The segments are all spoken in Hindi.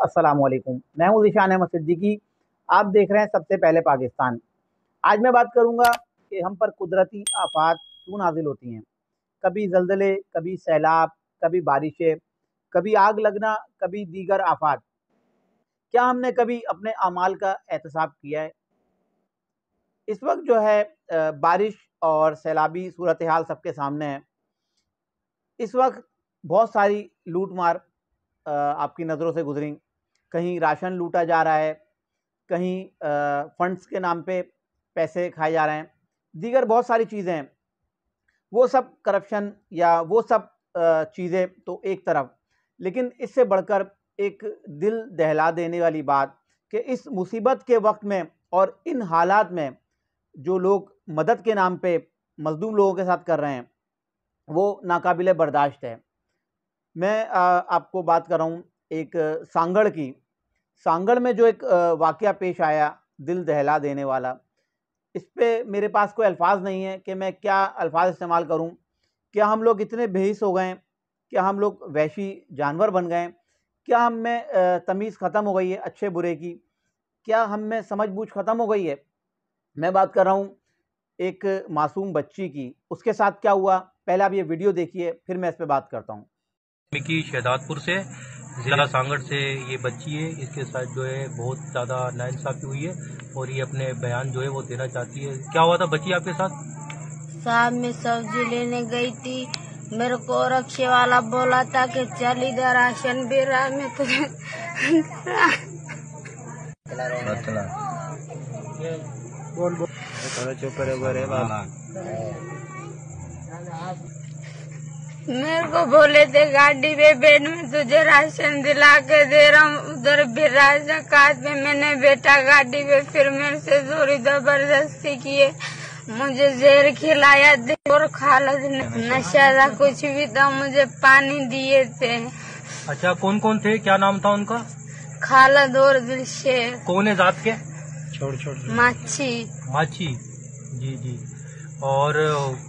अस्सलाम वालेकुम, मैं हूं ज़ीशान अहमद सिद्दीकी। आप देख रहे हैं सबसे पहले पाकिस्तान। आज मैं बात करूंगा कि हम पर कुदरती आफात क्यों नाजिल होती हैं। कभी ज़लज़ले, कभी सैलाब, कभी बारिशें, कभी आग लगना, कभी दीगर आफात। क्या हमने कभी अपने अमाल का एहतसाब किया है? इस वक्त जो है बारिश और सैलाबी सूरत हाल सबके सामने है। इस वक्त बहुत सारी लूट मार आपकी नज़रों से गुजरी। कहीं राशन लूटा जा रहा है, कहीं फंड्स के नाम पे पैसे खाए जा रहे हैं, दीगर बहुत सारी चीज़ें हैं। वो सब करप्शन या वो सब चीज़ें तो एक तरफ, लेकिन इससे बढ़कर एक दिल दहला देने वाली बात कि इस मुसीबत के वक्त में और इन हालात में जो लोग मदद के नाम पे मज़लूम लोगों के साथ कर रहे हैं, वो नाकाबिले बर्दाश्त है। मैं आपको बात कर रहा हूँ एक सांगड़ की। सांगड़ में जो एक वाक़या पेश आया दिल दहला देने वाला, इस पे मेरे पास कोई अल्फाज नहीं है कि मैं क्या अल्फाज इस्तेमाल करूं। क्या हम लोग इतने बेहिस हो गए हैं? क्या हम लोग वहशी जानवर बन गए हैं? क्या हम में तमीज़ ख़त्म हो गई है अच्छे बुरे की? क्या हम में समझ-बूझ ख़त्म हो गई है? मैं बात कर रहा हूँ एक मासूम बच्ची की, उसके साथ क्या हुआ? पहले आप ये वीडियो देखिए, फिर मैं इस पे बात करता हूँ। मिकी शहदादपुर से जिला सांगड़ से ये बच्ची है। इसके साथ जो है बहुत ज़्यादा नाइंसाफ़ी हुई है और ये अपने बयान जो है वो देना चाहती है। क्या हुआ था बच्ची आपके साथ? साहब मैं सब्जी लेने गई थी, मेरे को रक्शे वाला बोला था कि चल इधर राशन भी रहा मैं तुझे बोल थोड़ा चुप रहे मेरे को बोले थे गाड़ी पे बैठ में तुझे राशन दिला के दे रहा हूँ। उधर भी राशन काट में मैंने बैठा गाड़ी पे, फिर मेरे से जोरी जबरदस्ती किए, मुझे जहर खिलाया दे और खालद नशा था कुछ भी था, मुझे पानी दिए थे। अच्छा, कौन कौन थे, क्या नाम था उनका? खालद और दिलशेर। कौन है जात के? छोड़ माछी। जी जी। और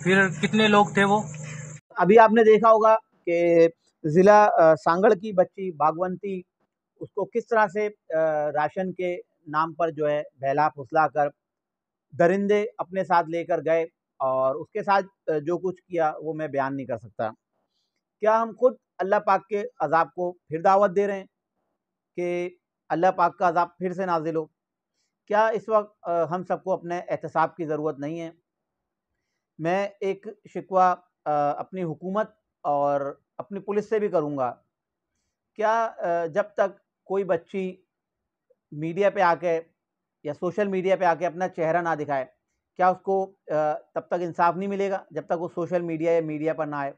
फिर कितने लोग थे वो? अभी आपने देखा होगा कि ज़िला सांगड़ की बच्ची भागवंती, उसको किस तरह से राशन के नाम पर जो है बहला फुसला कर दरिंदे अपने साथ लेकर गए, और उसके साथ जो कुछ किया वो मैं बयान नहीं कर सकता। क्या हम खुद अल्लाह पाक के अज़ाब को फिर दावत दे रहे हैं कि अल्लाह पाक का अज़ाब फिर से नाज़िल हो? क्या इस वक्त हम सबको अपने एहतसाब की ज़रूरत नहीं है? मैं एक शिकवा अपनी हुकूमत और अपनी पुलिस से भी करूँगा। क्या जब तक कोई बच्ची मीडिया पे आके या सोशल मीडिया पे आके अपना चेहरा ना दिखाए, क्या उसको तब तक इंसाफ नहीं मिलेगा जब तक वो सोशल मीडिया या मीडिया पर ना आए?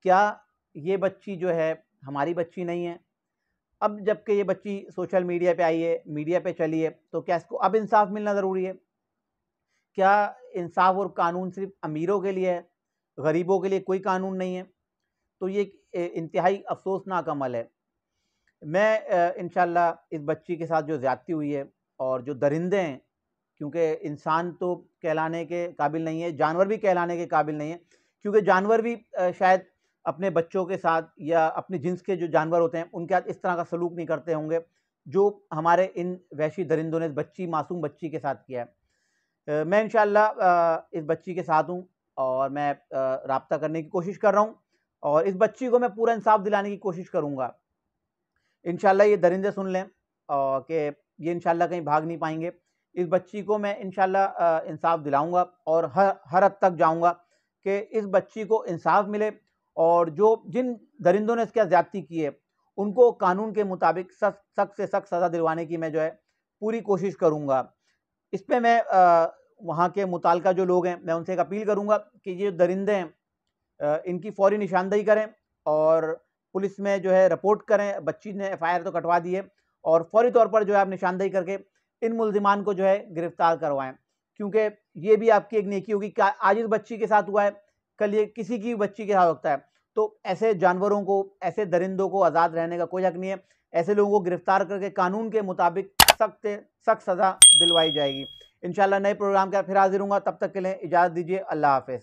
क्या ये बच्ची जो है हमारी बच्ची नहीं है? अब जबकि ये बच्ची सोशल मीडिया पे आई है, मीडिया पे चली है, तो क्या इसको अब इंसाफ मिलना ज़रूरी है? क्या इंसाफ और कानून सिर्फ अमीरों के लिए है, गरीबों के लिए कोई कानून नहीं है? तो ये इंतहाई अफसोसनाक अमल है। मैं इंशाल्लाह इस बच्ची के साथ जो ज़्यादती हुई है और जो दरिंदे हैं, क्योंकि इंसान तो कहलाने के काबिल नहीं है, जानवर भी कहलाने के काबिल नहीं है, क्योंकि जानवर भी शायद अपने बच्चों के साथ या अपने जिन्स के जो जानवर होते हैं उनके साथ इस तरह का सलूक नहीं करते होंगे जो हमारे इन वहशी दरिंदों ने इस बच्ची, मासूम बच्ची के साथ किया है। मैं इंशाल्लाह इस बच्ची के साथ हूँ और मैं राब्ता करने की कोशिश कर रहा हूँ और इस बच्ची को मैं पूरा इंसाफ दिलाने की कोशिश करूँगा। इंशाल्लाह ये दरिंदे सुन लें कि ये इंशाल्लाह कहीं भाग नहीं पाएंगे। इस बच्ची को मैं इंशाल्लाह इंसाफ दिलाऊंगा और हर हद तक जाऊंगा कि इस बच्ची को इंसाफ मिले, और जो जिन दरिंदों ने इसके ज़्यादती की है उनको कानून के मुताबिक सख्त से सख्त सज़ा दिलवाने की मैं जो है पूरी कोशिश करूँगा। इस पे मैं वहाँ के मुताल्लिका जो लोग हैं मैं उनसे एक अपील करूँगा कि ये दरिंदे हैं इनकी फ़ौरी निशानदेही करें और पुलिस में जो है रिपोर्ट करें। बच्ची ने एफआईआर तो कटवा दी है और फौरी तौर पर जो है आप निशानदेही करके इन मुल्जिमान को जो है गिरफ्तार करवाएं, क्योंकि ये भी आपकी एक नेकी होगी। क्या आज इस बच्ची के साथ हुआ है, कल ये किसी की बच्ची के साथ होता है, तो ऐसे जानवरों को, ऐसे दरिंदों को आज़ाद रहने का कोई हक नहीं है। ऐसे लोगों को गिरफ्तार करके कानून के मुताबिक सख्त से सख्त सज़ा दिलवाई जाएगी। इंशाल्लाह नए प्रोग्राम के साथ फिर हाजिर हूँगा, तब तक के लिए इजाज़त दीजिए। अल्लाह हाफ़िज़।